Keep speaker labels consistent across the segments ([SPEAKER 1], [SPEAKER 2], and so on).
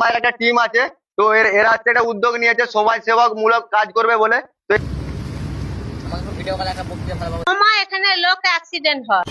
[SPEAKER 1] মায়ের একটা টিম আছে। তো এরা হচ্ছে একটা উদ্যোগ নিয়েছে সমাজ সেবক মূলক কাজ করবে বলে। তো
[SPEAKER 2] সময় এখানে লোক অ্যাক্সিডেন্ট হয়।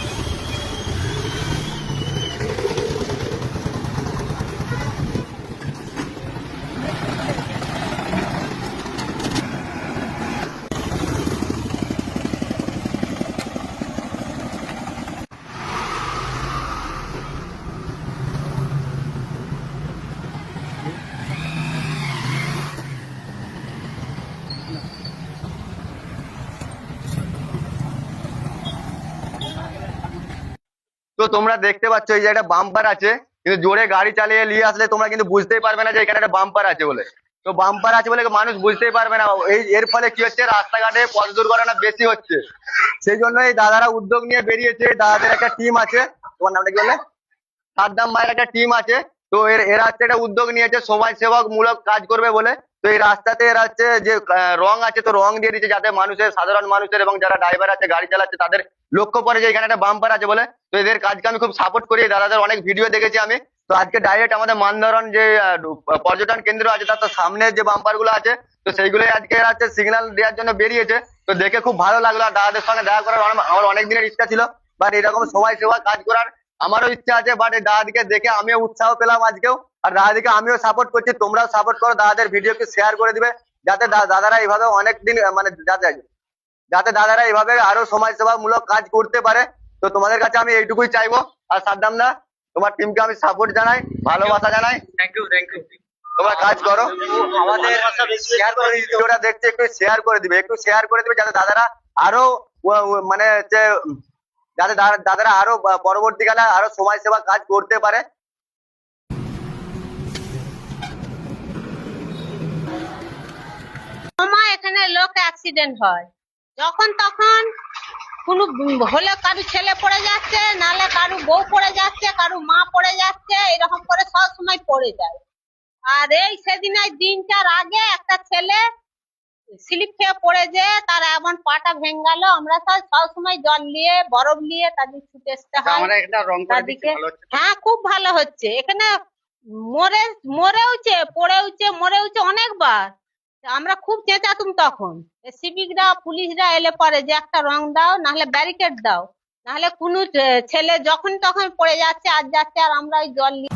[SPEAKER 1] তো তোমরা দেখতে পাচ্ছ এই যে একটা বাম্পার আছে, কিন্তু জোরে গাড়ি চালিয়ে নিয়ে আসলে তোমরা কিন্তু বুঝতেই পারবে না যে এখানে একটা বাম্পার আছে বলে। তো বাম্পার আছে বলে মানুষ বুঝতেই পারবে না। এর ফলে কি হচ্ছে, রাস্তাঘাটে পথ দুর্ঘটনা বেশি হচ্ছে। সেই জন্য এই দাদারা উদ্যোগ নিয়ে বেরিয়েছে। দাদাদের একটা টিম আছে। তোমার নামটা কি বললে? সাদ্দাম ভাইয়ের একটা টিম আছে। তো এরা হচ্ছে একটা উদ্যোগ নিয়েছে সমাজ সেবক মূলক কাজ করবে বলে। তো এই রাস্তাতে এরা হচ্ছে যে রং আছে, তো রং দিয়ে দিচ্ছে যাতে মানুষের, সাধারণ মানুষের এবং যারা ড্রাইভার আছে গাড়ি চালাচ্ছে তাদের লক্ষ্য পড়ে যে এখানে একটা বাম্পার আছে বলে। তো এদের কাজকে আমি খুব সাপোর্ট করি। দাদাদের অনেক ভিডিও দেখেছি আমি। তো আজকে ডাইরেক্ট আমাদের মানধরন যে পর্যটন কেন্দ্র আছে তার তো সামনে যে বাম্পার গুলো আছে, তো সেইগুলোই আজকে এরা হচ্ছে সিগন্যাল দেওয়ার জন্য বেরিয়েছে। তো দেখে খুব ভালো লাগলো। আর দাদাদের সঙ্গে দেখা করার আমার অনেক দিনের ইচ্ছা ছিল, বাট এরকম সমাজ সেবা কাজ করার আমারও ইচ্ছা আছে। বাট এই দাদাদিকে দেখে আমিও উৎসাহ পেলাম আজকেও। আর দাদাদিকে আমিও সাপোর্ট করছি, তোমরাও সাপোর্ট করো, দাদাদের ভিডিওকে শেয়ার করে দিবে যাতে দাদারা এইভাবে অনেকদিন মানে যাতে যাতে দাদারা এইভাবে আরো সমাজ সেবা মূলক কাজ করতে পারে। তো তোমাদের কাছে আমি এইটুকুই চাইবো। আর সাদ্দাম দা, তোমার টিমকে আমি সাপোর্ট জানাই, ভালোবাসা জানাই।
[SPEAKER 3] Thank you.
[SPEAKER 1] তোমরা কাজ করো।
[SPEAKER 3] আমাদের শেয়ার করে দিতে হবে।
[SPEAKER 1] ভিডিওটা দেখছে একটু শেয়ার করে দিবে, একটু শেয়ার করে দিবে যাতে দাদারা আরো মানে হচ্ছে যাতে দাদারা আরো পরবর্তীকালে আরো সমাজ সেবা কাজ করতে পারে।
[SPEAKER 2] সময় এখানে লোক অ্যাক্সিডেন্ট হয় যখন তখন। কোনো হলে কারু ছেলে পড়ে যাচ্ছে, নালে কারু বউ পড়ে যাচ্ছে, কারু মা পড়ে যাচ্ছে, এরকম করে সব সময় পড়ে যায়। আর এই সেদিন দিনটার আগে একটা ছেলে স্লিপ খেয়ে পড়ে যে তার এমন পাটা ভেঙে গেল। আমরা সব সময় জল নিয়ে বরফ নিয়ে তাদের ছুটে আসতে হয়
[SPEAKER 3] আমরা একটা রং করে দিচ্ছি,
[SPEAKER 2] তাদেরকে।
[SPEAKER 3] ভালো হচ্ছে।
[SPEAKER 2] হ্যাঁ, খুব ভালো হচ্ছে এখানে। মরেওছে, পড়েওছে, মরেওছে অনেকবার। আমরা খুব চেঁচাতুম তখন। সিভিকরা পুলিশরা এলে পরে যে একটা রং দাও, নাহলে ব্যারিকেড দাও, নাহলে কোনো ছেলে যখন তখন পড়ে যাচ্ছে আর যাচ্ছে, আর আমরা ওই জল নিয়ে